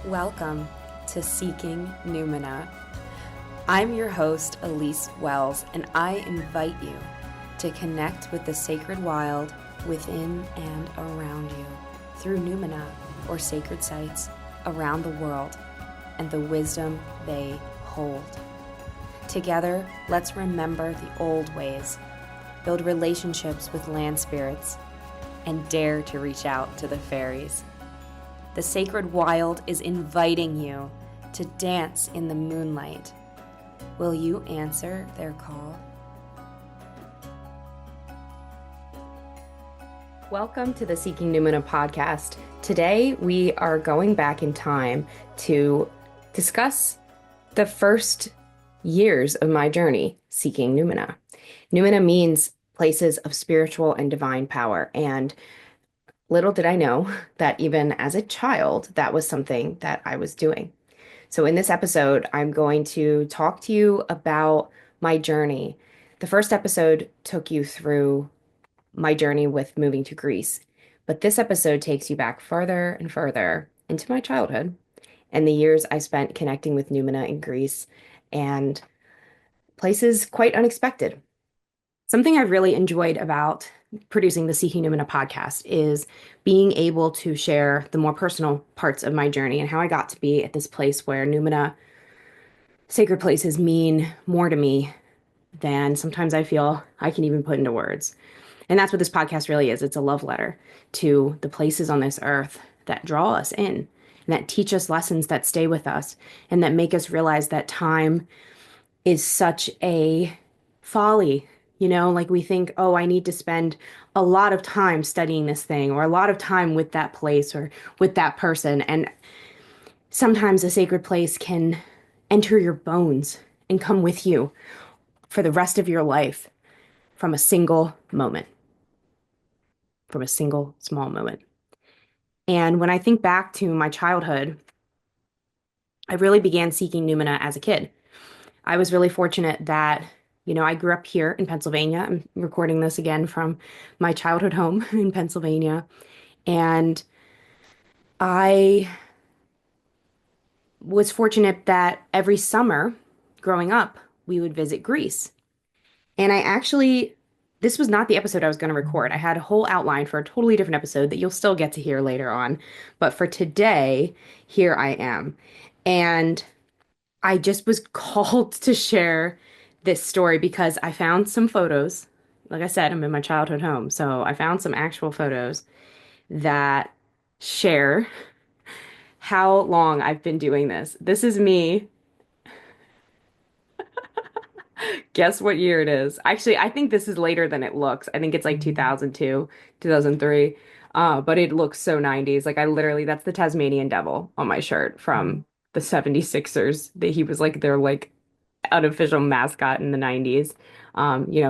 Welcome to Seeking Numina. I'm your host, Elyse Wells, and I invite you to connect with the sacred wild within and around you through Numina, or sacred sites around the world, and the wisdom they hold. Together, let's remember the old ways, build relationships with land spirits, and dare to reach out to the fairies. The sacred wild is inviting you to dance in the moonlight. Will you answer their call? Welcome to the Seeking Numina podcast. Today, we are going back in time to discuss the first years of my journey seeking Numina. Numina means places of spiritual and divine power, and little did I know that even as a child, that was something that I was doing. So in this episode, I'm going to talk to you about my journey. The first episode took you through my journey with moving to Greece, but this episode takes you back further and further into my childhood and the years I spent connecting with Numina in Greece and places quite unexpected. Something I've really enjoyed about producing the Seeking Numina podcast is being able to share the more personal parts of my journey and how I got to be at this place where Numina sacred places mean more to me than sometimes I feel I can even put into words. And that's what this podcast really is. It's a love letter to the places on this earth that draw us in and that teach us lessons that stay with us and that make us realize that time is such a folly. Like we think, oh, I need to spend a lot of time studying this thing or a lot of time with that place or with that person. And sometimes a sacred place can enter your bones and come with you for the rest of your life from a single moment, from a single small moment. And when I think back to my childhood, I really began seeking Numina as a kid. I was really fortunate that I grew up here in Pennsylvania. I'm recording this again from my childhood home in Pennsylvania. And I was fortunate that every summer growing up, we would visit Greece. And this was not the episode I was going to record. I had a whole outline for a totally different episode that you'll still get to hear later on. But for today, here I am. And I just was called to share this story because I found some photos. Like I said, I'm in my childhood home. So I found some actual photos that share how long I've been doing this. This is me. Guess what year it is? Actually, I think this is later than it looks. I think it's like 2002, 2003. But it looks so 90s. Like that's the Tasmanian Devil on my shirt from the 76ers. That he was like their like unofficial mascot in the 90s.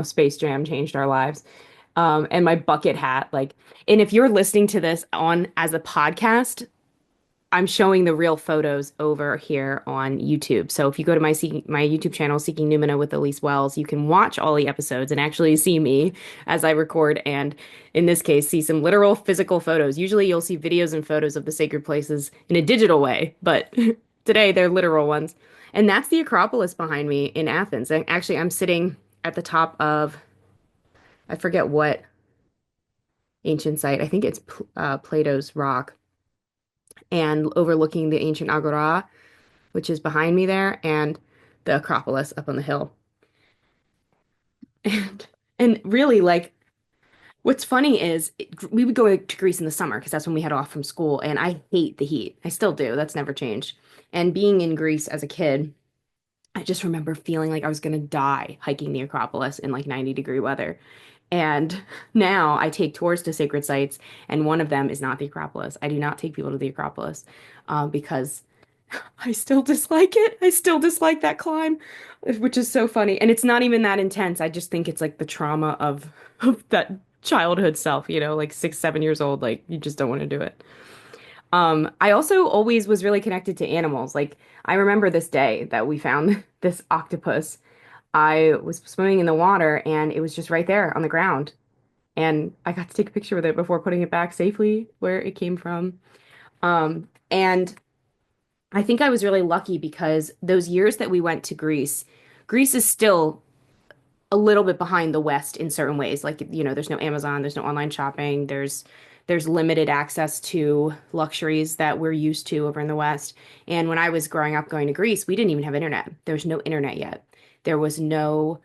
Space Jam changed our lives. And my bucket hat, and if you're listening to this on as a podcast, I'm showing the real photos over here on YouTube. So if you go to my YouTube channel, Seeking Numina with Elyse Wells, you can watch all the episodes and actually see me as I record, and in this case, see some literal physical photos. Usually you'll see videos and photos of the sacred places in a digital way, but today they're literal ones. And that's the Acropolis behind me in Athens. And actually, I'm sitting at the top of, I forget what ancient site. I think it's Plato's Rock, and overlooking the ancient Agora, which is behind me there, and the Acropolis up on the hill. And really, what's funny is we would go to Greece in the summer because that's when we had off from school, and I hate the heat. I still do. That's never changed. And being in Greece as a kid, I just remember feeling like I was going to die hiking the Acropolis in like 90-degree weather. And now I take tours to sacred sites, and one of them is not the Acropolis. I do not take people to the Acropolis because I still dislike it. I still dislike that climb, which is so funny. And it's not even that intense. I just think it's like the trauma of that childhood self, like 6, 7 years old. Like you just don't want to do it. I also always was really connected to animals. Like I remember this day that we found this octopus. I was swimming in the water and it was just right there on the ground. And I got to take a picture with it before putting it back safely where it came from. And I think I was really lucky because those years that we went to Greece, Greece is still a little bit behind the West in certain ways. Like, there's no Amazon, there's no online shopping, there's limited access to luxuries that we're used to over in the West. And when I was growing up going to Greece, we didn't even have internet. There was no internet yet. There was no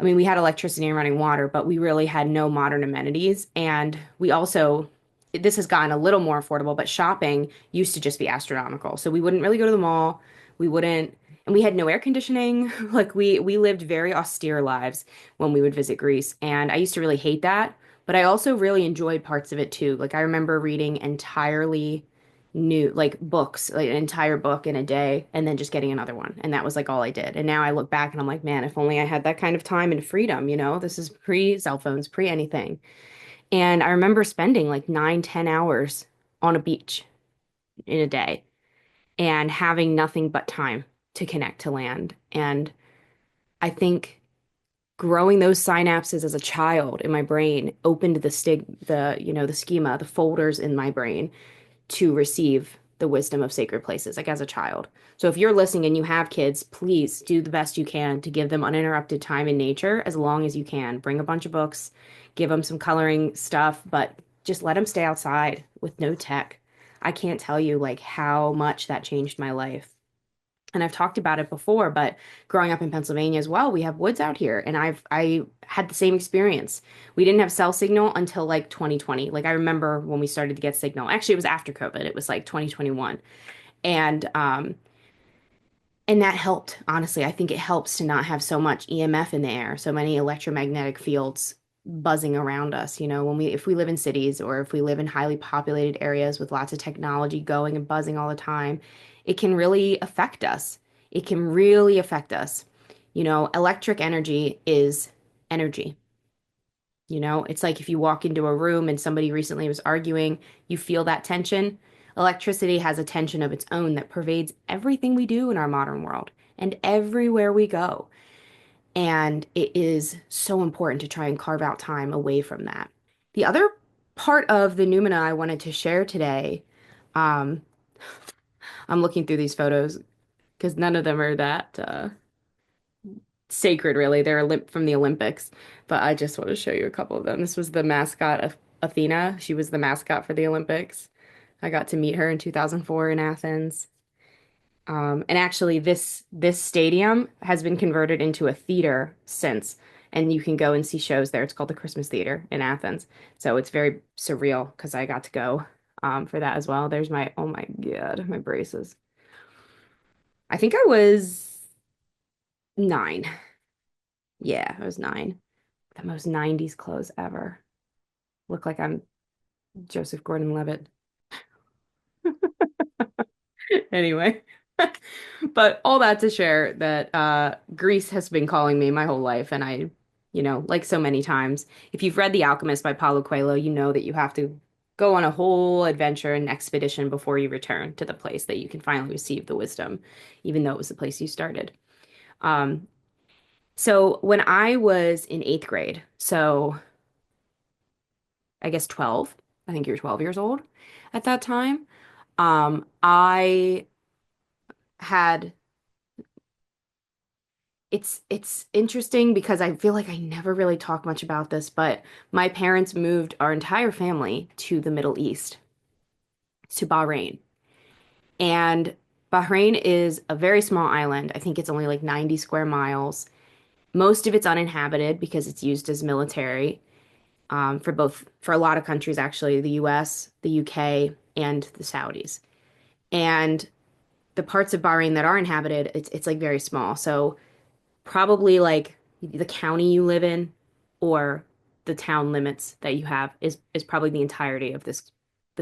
I mean, we had electricity and running water, but we really had no modern amenities. And we also, this has gotten a little more affordable, but shopping used to just be astronomical. So we wouldn't really go to the mall. We wouldn't, and we had no air conditioning. Like we lived very austere lives when we would visit Greece. And I used to really hate that, but I also really enjoyed parts of it too. Like I remember reading entirely new like books, like an entire book in a day, and then just getting another one. And that was like all I did. And now I look back and I'm like, man, if only I had that kind of time and freedom, this is pre cell phones, pre anything. And I remember spending like 9, 10 hours on a beach in a day and having nothing but time to connect to land. And I think growing those synapses as a child in my brain opened the schema, the folders in my brain to receive the wisdom of sacred places, like as a child. So if you're listening and you have kids, please do the best you can to give them uninterrupted time in nature as long as you can. Bring a bunch of books, give them some coloring stuff, but just let them stay outside with no tech. I can't tell you like how much that changed my life. And I've talked about it before, but growing up in Pennsylvania as well, we have woods out here, and I had the same experience. We didn't have cell signal until like 2020. Like I remember when we started to get signal. Actually, it was after COVID. It was like 2021. And that helped, honestly. I think it helps to not have so much EMF in the air, so many electromagnetic fields buzzing around us. If we live in cities or if we live in highly populated areas with lots of technology going and buzzing all the time, it can really affect us. It can really affect us. Electric energy is energy. It's like if you walk into a room and somebody recently was arguing, you feel that tension. Electricity has a tension of its own that pervades everything we do in our modern world and everywhere we go. And it is so important to try and carve out time away from that. The other part of the Numina I wanted to share today, um, I'm looking through these photos because none of them are that sacred, really. They're from the Olympics, but I just want to show you a couple of them. This was the mascot of Athena. She was the mascot for the Olympics. I got to meet her in 2004 in Athens. And actually, this stadium has been converted into a theater since, and you can go and see shows there. It's called the Christmas Theater in Athens. So it's very surreal because I got to go for that as well. There's oh my God, my braces. I think I was 9. Yeah, I was 9. The most 90s clothes ever. Look like I'm Joseph Gordon-Levitt. Anyway, but all that to share that Greece has been calling me my whole life, and like so many times, if you've read The Alchemist by Paulo Coelho, you know that you have to go on a whole adventure and expedition before you return to the place that you can finally receive the wisdom, even though it was the place you started. Um, so when I was in 8th grade, so I guess 12, I think you're 12 years old at that time. I had it's interesting because I feel like I never really talk much about this, but my parents moved our entire family to the Middle East, to Bahrain. And Bahrain is a very small island. I think it's only like 90 square miles. Most of it's uninhabited because it's used as military, for a lot of countries, actually, the US, the UK, and the Saudis. And the parts of Bahrain that are inhabited, it's like very small. So probably like the county you live in or the town limits that you have is probably the entirety of this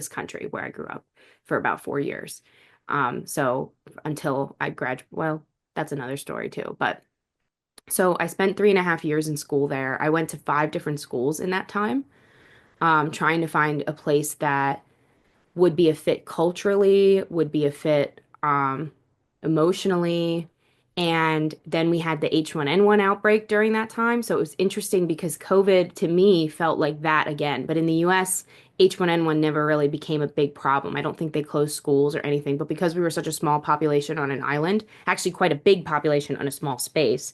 country where I grew up for about 4 years. So until I graduated, well, that's another story too. But so I spent 3.5 years in school there. I went to 5 different schools in that time, trying to find a place that would be a fit culturally, would be a fit emotionally. And then we had the H1N1 outbreak during that time. So it was interesting because COVID to me felt like that again. But in the US, H1N1 never really became a big problem. I don't think they closed schools or anything, but because we were such a small population on an island, actually quite a big population on a small space,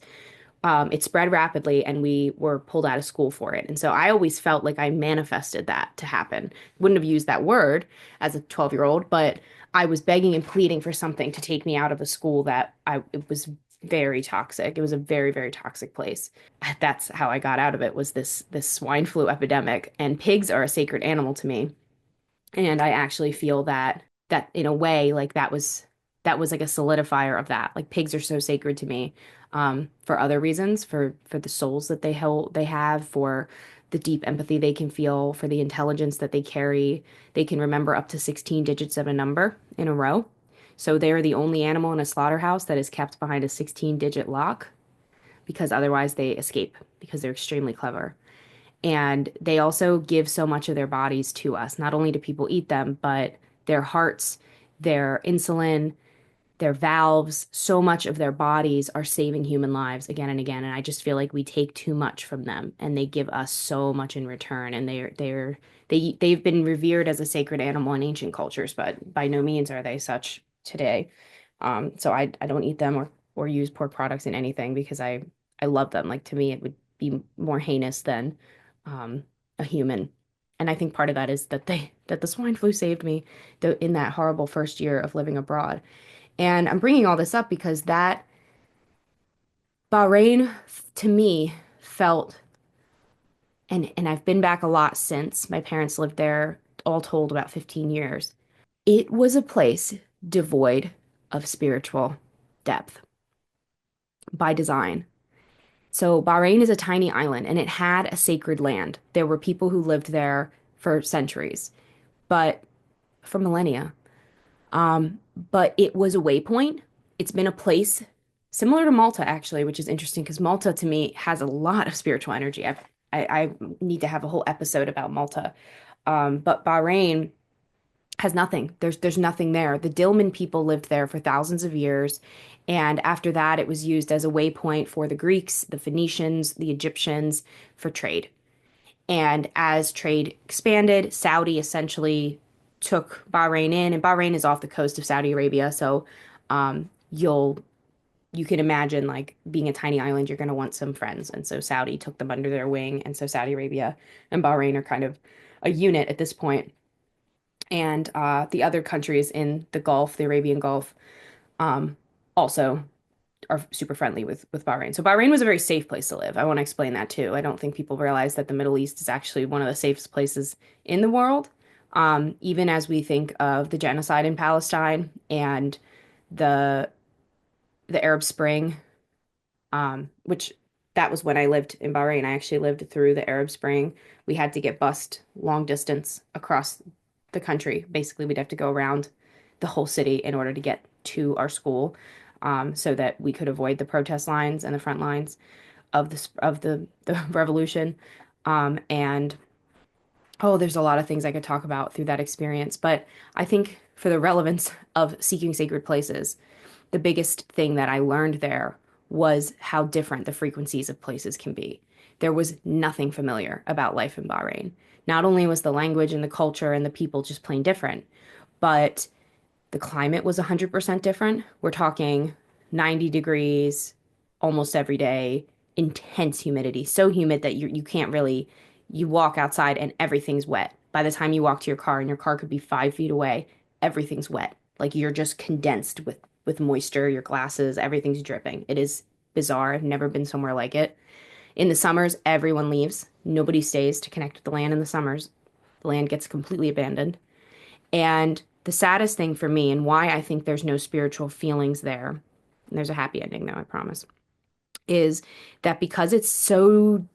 it spread rapidly and we were pulled out of school for it. And so I always felt like I manifested that to happen. Wouldn't have used that word as a 12-year-old, but I was begging and pleading for something to take me out of a school that it was very toxic. It was a very, very toxic place. That's how I got out of it was this swine flu epidemic. And pigs are a sacred animal to me. And I actually feel that in a way, like that was like a solidifier of that. Like pigs are so sacred to me, for other reasons, for the souls that they have, for the deep empathy they can feel, for the intelligence that they carry. They can remember up to 16 digits of a number in a row. So they are the only animal in a slaughterhouse that is kept behind a 16-digit lock because otherwise they escape because they're extremely clever. And they also give so much of their bodies to us. Not only do people eat them, but their hearts, their insulin, their valves, so much of their bodies are saving human lives again and again. And I just feel like we take too much from them and they give us so much in return. And they've been revered as a sacred animal in ancient cultures, but by no means are they such today. So I don't eat them or use pork products in anything because I love them. Like to me, it would be more heinous than a human. And I think part of that is that the swine flu saved me in that horrible first year of living abroad. And I'm bringing all this up because that Bahrain to me felt, and I've been back a lot since. My parents lived there all told about 15 years. It was a place devoid of spiritual depth by design. So Bahrain is a tiny island and it had a sacred land. There were people who lived there for centuries, but for millennia. But it was a waypoint. It's been a place similar to Malta, actually, which is interesting because Malta to me has a lot of spiritual energy. I need to have a whole episode about Malta. But Bahrain has nothing. There's nothing there. The Dilmun people lived there for thousands of years. And after that, it was used as a waypoint for the Greeks, the Phoenicians, the Egyptians for trade. And as trade expanded, Saudi essentially took Bahrain in, and Bahrain is off the coast of Saudi Arabia. So um, you'll you can imagine like being a tiny island, you're going to want some friends. And so Saudi took them under their wing. And so Saudi Arabia and Bahrain are kind of a unit at this point. And the other countries in the Gulf, the Arabian Gulf, um, also are super friendly with Bahrain. So Bahrain was a very safe place to live. I want to explain that too. I don't think people realize that the Middle East is actually one of the safest places in the world. Even as we think of the genocide in Palestine and the the Arab Spring, which that was when I lived in Bahrain. I actually lived through the Arab Spring. We had to get bused long distance across the country. Basically, we'd have to go around the whole city in order to get to our school, so that we could avoid the protest lines and the front lines of the revolution. And oh, there's a lot of things I could talk about through that experience, but I think for the relevance of seeking sacred places, the biggest thing that I learned there was how different the frequencies of places can be. There was nothing familiar about life in Bahrain. Not only was the language and the culture and the people just plain different, but the climate was 100% different. We're talking 90 degrees almost every day, intense humidity, so humid that you can't really, you walk outside and everything's wet. By the time you walk to your car and your car could be 5 feet away, everything's wet. Like you're just condensed with moisture, your glasses, everything's dripping. It is bizarre. I've never been somewhere like it. In the summers, everyone leaves. Nobody stays to connect with the land in the summers. The land gets completely abandoned. And the saddest thing for me, and why I think there's no spiritual feelings there, and there's a happy ending though, I promise, is that because it's so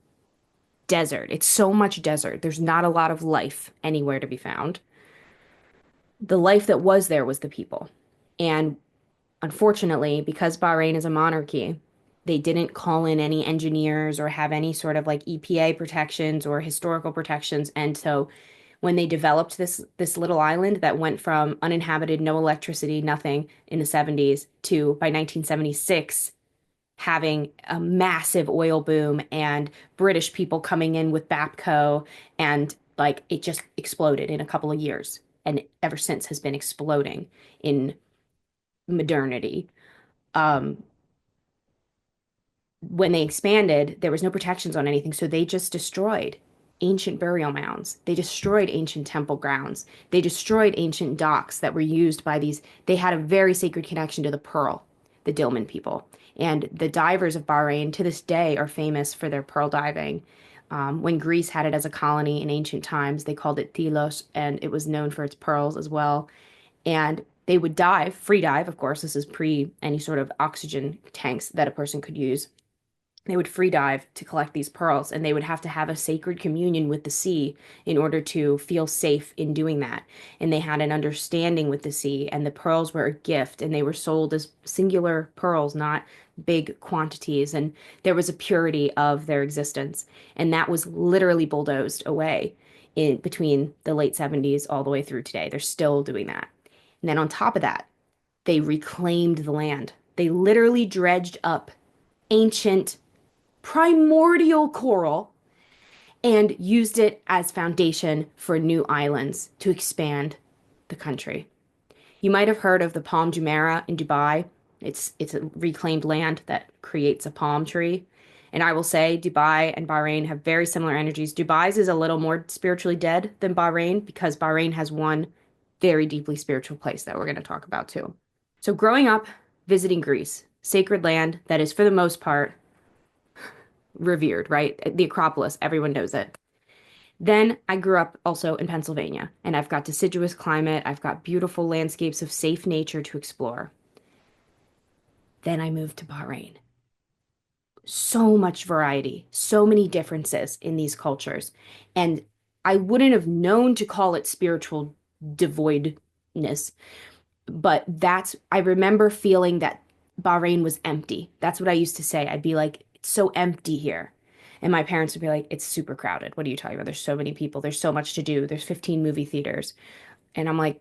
desert, it's so much desert, there's not a lot of life anywhere to be found. The life that was there was the people. And unfortunately, because Bahrain is a monarchy, they didn't call in any engineers or have any sort of like EPA protections or historical protections. And so when they developed this little island that went from uninhabited, no electricity, nothing in the 70s to by 1976 having a massive oil boom and British people coming in with Bapco and Like it just exploded in a couple of years, and ever since has been exploding in modernity. Um, when they expanded, there was no protections on anything, so they just destroyed ancient burial mounds. They destroyed ancient temple grounds. They destroyed ancient docks that were used by these. They had a very sacred connection to the pearl, the Dilmun people. And the divers of Bahrain to this day are famous for their pearl diving. When Greece had it as a colony in ancient times, they called it Delos, and it was known for its pearls as well. And they would dive, free dive, of course, this is pre any sort of oxygen tanks that a person could use. They would free dive to collect these pearls, and they would have to have a sacred communion with the sea in order to feel safe in doing that. And they had an understanding with the sea, and the pearls were a gift, and they were sold as singular pearls, not big quantities. And there was a purity of their existence, and that was literally bulldozed away in between the late 70s all the way through today. They're still doing that. And then on top of that, they reclaimed the land. They literally dredged up ancient primordial coral and used it as foundation for new islands to expand the country. You might have heard of the Palm Jumeirah in Dubai. It's a reclaimed land that creates a palm tree. And I will say Dubai and Bahrain have very similar energies. Dubai's is a little more spiritually dead than Bahrain because Bahrain has one very deeply spiritual place that we're going to talk about too. So growing up visiting Greece, sacred land that is for the most part revered, right? The Acropolis, everyone knows it. Then I grew up also in Pennsylvania, and I've got deciduous climate, I've got beautiful landscapes of safe nature to explore. Then I moved to Bahrain. So much variety, so many differences in these cultures. And I wouldn't have known to call it spiritual devoidness, but I remember feeling that Bahrain was empty. That's what I used to say. I'd be like, it's so empty here. And my parents would be like, it's super crowded. What are you talking about? There's so many people. There's so much to do. There's 15 movie theaters. And I'm like,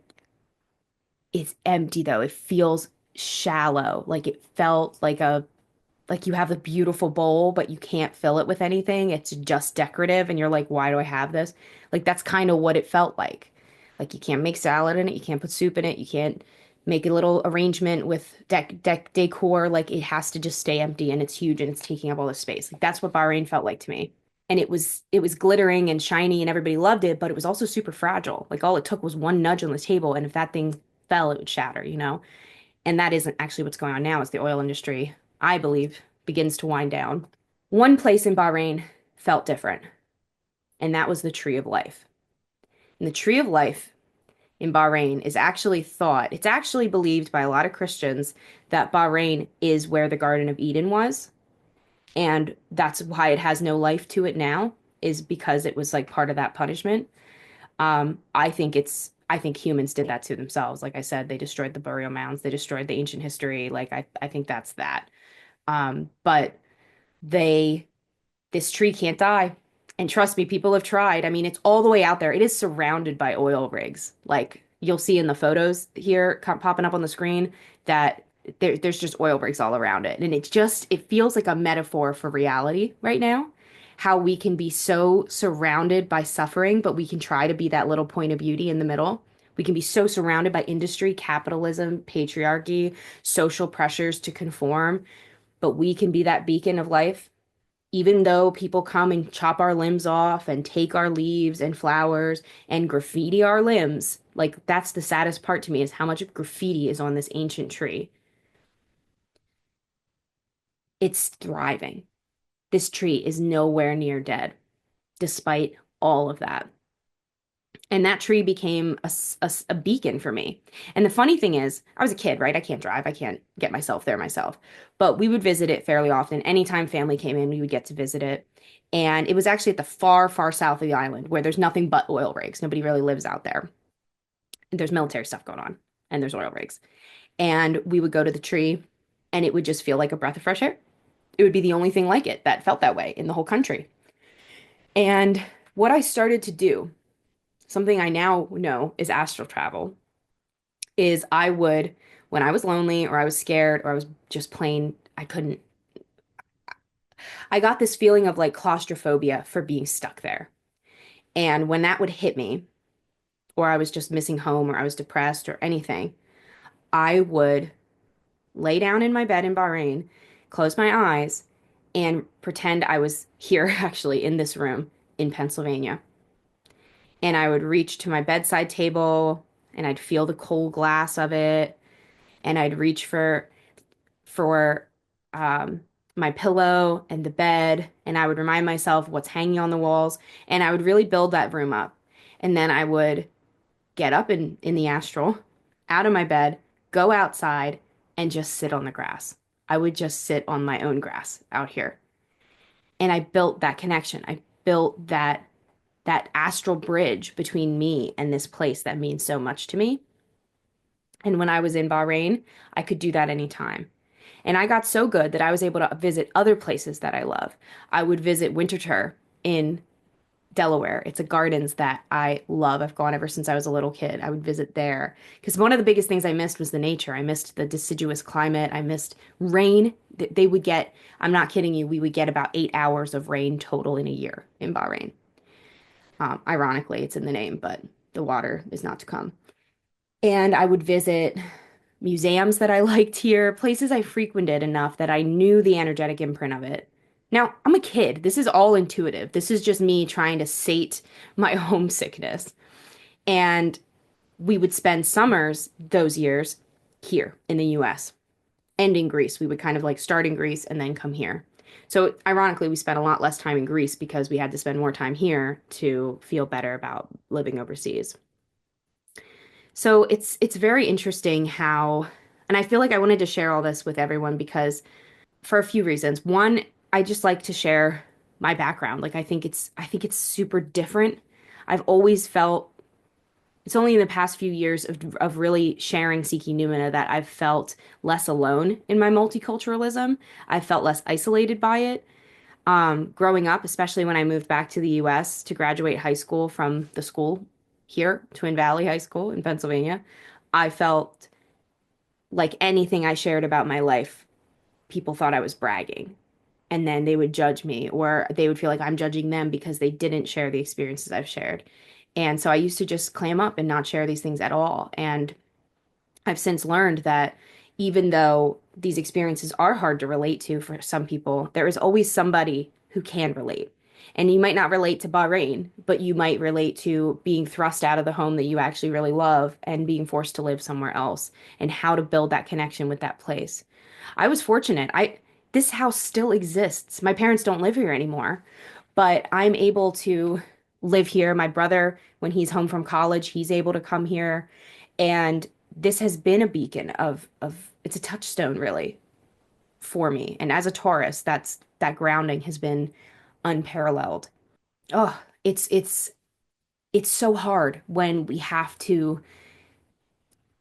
it's empty though. It feels shallow. Like it felt like you have a beautiful bowl, but you can't fill it with anything. It's just decorative. And you're like, why do I have this? Like that's kind of what it felt like. Like you can't make salad in it. You can't put soup in it. You can't make a little arrangement with decor. Like it has to just stay empty and it's huge and it's taking up all the space. Like that's what Bahrain felt like to me. And it was glittering and shiny and everybody loved it, but it was also super fragile. Like all it took was one nudge on the table, and if that thing fell, it would shatter, you know? And that isn't actually what's going on now, as the oil industry, I believe, begins to wind down. One place in Bahrain felt different, and that was the Tree of Life. And the Tree of Life in Bahrain is actually thought, it's actually believed by a lot of Christians that Bahrain is where the Garden of Eden was. And that's why it has no life to it now, is because it was like part of that punishment. I think humans did that to themselves. Like I said, they destroyed the burial mounds, they destroyed the ancient history. Like I think that's that. But they this tree can't die. And trust me, people have tried. I mean, it's all the way out there. It is surrounded by oil rigs. Like you'll see in the photos here popping up on the screen that there's just oil rigs all around it. And it feels like a metaphor for reality right now. How we can be so surrounded by suffering, but we can try to be that little point of beauty in the middle. We can be so surrounded by industry, capitalism, patriarchy, social pressures to conform, but we can be that beacon of life even though people come and chop our limbs off and take our leaves and flowers and graffiti our limbs, like that's the saddest part to me is how much graffiti is on this ancient tree. It's thriving. This tree is nowhere near dead, despite all of that. And that tree became a beacon for me. And the funny thing is, I was a kid, right? I can't drive. I can't get myself there myself. But we would visit it fairly often. Anytime family came in, we would get to visit it. And it was actually at the far, far south of the island where there's nothing but oil rigs. Nobody really lives out there. There's military stuff going on, and there's oil rigs. And we would go to the tree, and it would just feel like a breath of fresh air. It would be the only thing like it that felt that way in the whole country. And what I started to do, something I now know is astral travel, is I would, when I was lonely or I was scared or I was just plain, I got this feeling of like claustrophobia for being stuck there. And when that would hit me, or I was just missing home, or I was depressed, or anything, I would lay down in my bed in Bahrain, close my eyes, and pretend I was here, actually, in this room in Pennsylvania. And I would reach to my bedside table and I'd feel the cold glass of it. And I'd reach for um, my pillow and the bed. And I would remind myself what's hanging on the walls. And I would really build that room up. And then I would get up in the astral, out of my bed, go outside, and just sit on the grass. I would just sit on my own grass out here. And I built that connection. I built that astral bridge between me and this place that means so much to me. And when I was in Bahrain, I could do that anytime. And I got so good that I was able to visit other places that I love. I would visit Winterthur in Delaware. It's a gardens that I love. I've gone ever since I was a little kid. I would visit there because one of the biggest things I missed was the nature. I missed the deciduous climate. I missed rain. They would get, I'm not kidding you, we would get about 8 hours of rain total in a year in Bahrain. Ironically, it's in the name, but the water is not to come. And I would visit museums that I liked here, places I frequented enough that I knew the energetic imprint of it. Now, I'm a kid. This is all intuitive. This is just me trying to sate my homesickness. And we would spend summers those years here in the US and in Greece. We would kind of like start in Greece and then come here. So, ironically, we spent a lot less time in Greece because we had to spend more time here to feel better about living overseas. So it's very interesting how, and I feel like I wanted to share all this with everyone because for a few reasons. One, I just like to share my background. Like I think it's super different. I've always felt it's only in the past few years of really sharing Seeking Numina that I've felt less alone in my multiculturalism. I felt less isolated by it. Growing up, especially when I moved back to the US to graduate high school from the school here, Twin Valley High School in Pennsylvania, I felt like anything I shared about my life, people thought I was bragging. And then they would judge me, or they would feel like I'm judging them because they didn't share the experiences I've shared. And so I used to just clam up and not share these things at all. And I've since learned that even though these experiences are hard to relate to for some people, there is always somebody who can relate. And you might not relate to Bahrain, but you might relate to being thrust out of the home that you actually really love and being forced to live somewhere else and how to build that connection with that place. I was fortunate. This house still exists. My parents don't live here anymore, but I'm able to live here. My brother, when he's home from college, he's able to come here. And this has been a beacon of it's a touchstone really for me. And as a Taurus, that grounding has been unparalleled. Oh, it's so hard when we have to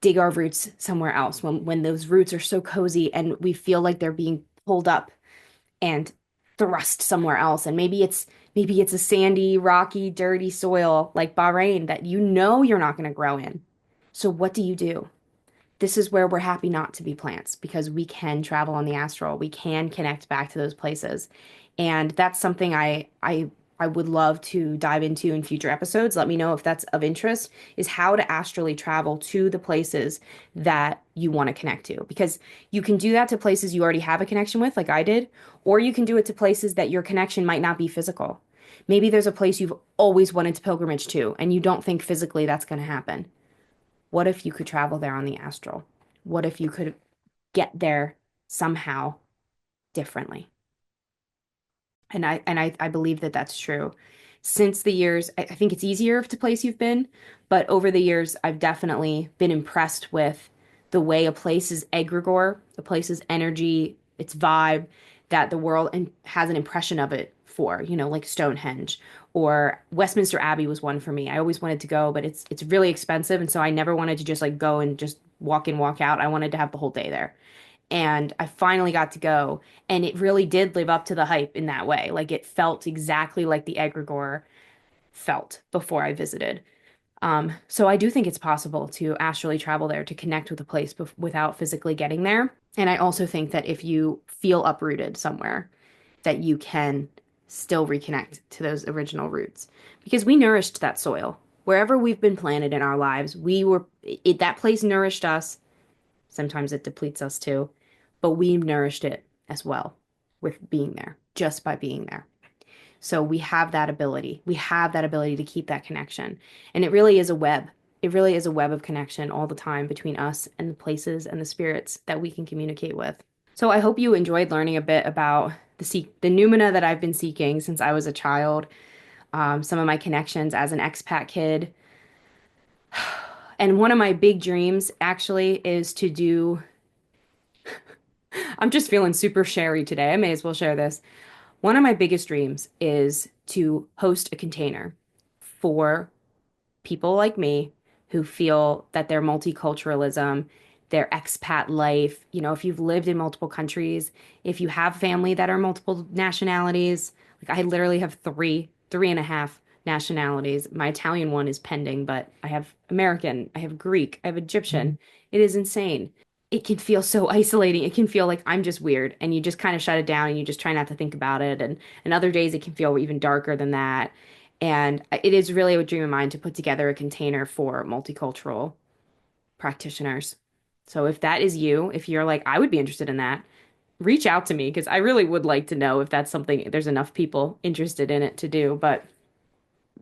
dig our roots somewhere else, when those roots are so cozy and we feel like they're being pulled up and thrust somewhere else. And maybe it's a sandy, rocky, dirty soil like Bahrain that you know you're not going to grow in. So what do you do? This is where we're happy not to be plants because we can travel on the astral. We can connect back to those places. And that's something I would love to dive into in future episodes. Let me know if that's of interest, is how to astrally travel to the places that you want to connect to. Because you can do that to places you already have a connection with, like I did, or you can do it to places that your connection might not be physical. Maybe there's a place you've always wanted to pilgrimage to, and you don't think physically that's going to happen. What if you could travel there on the astral? What if you could get there somehow differently? And I believe that that's true. Since the years, I think it's easier to place you've been, but over the years, I've definitely been impressed with the way a place's egregore, a place's energy, its vibe, that the world and has an impression of it for, like Stonehenge or Westminster Abbey was one for me. I always wanted to go, but it's really expensive, and so I never wanted to just like go and just walk in, walk out. I wanted to have the whole day there. And I finally got to go, and it really did live up to the hype in that way. Like it felt exactly like the egregore felt before I visited. So I do think it's possible to astrally travel there to connect with a place without physically getting there. And I also think that if you feel uprooted somewhere, that you can still reconnect to those original roots because we nourished that soil. Wherever we've been planted in our lives, that place nourished us. Sometimes it depletes us too, but we nourished it as well with being there, just by being there. So we have that ability. We have that ability to keep that connection. And it really is a web. It really is a web of connection all the time between us and the places and the spirits that we can communicate with. So I hope you enjoyed learning a bit about the Numina that I've been seeking since I was a child, some of my connections as an expat kid. And one of my big dreams actually is to do, I'm just feeling super sherry today. I may as well share this. One of my biggest dreams is to host a container for people like me who feel that their multiculturalism, their expat life, if you've lived in multiple countries, if you have family that are multiple nationalities, like I literally have three and a half nationalities. My Italian one is pending, but I have American, I have Greek, I have Egyptian. It is insane. It can feel so isolating. It can feel like I'm just weird and you just kind of shut it down and you just try not to think about it. And other days it can feel even darker than that. And it is really a dream of mine to put together a container for multicultural practitioners. So if that is you, if you're like, I would be interested in that, reach out to me because I really would like to know if that's something, there's enough people interested in it to do. But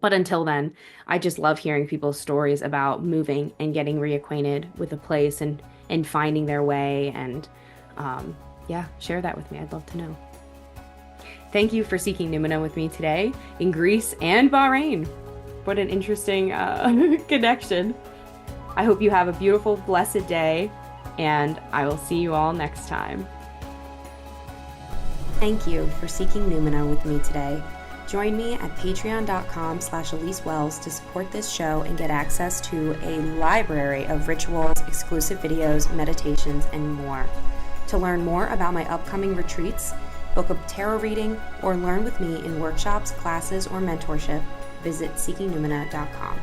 until then, I just love hearing people's stories about moving and getting reacquainted with a place and finding their way. And yeah, share that with me. I'd love to know. Thank you for seeking Numina with me today in Greece and Bahrain. What an interesting connection. I hope you have a beautiful, blessed day, and I will see you all next time. Thank you for seeking Numina with me today. Join me at patreon.com/Elyse Wells to support this show and get access to a library of rituals, exclusive videos, meditations, and more. To learn more about my upcoming retreats, book a tarot reading, or learn with me in workshops, classes, or mentorship, visit seekingnumina.com.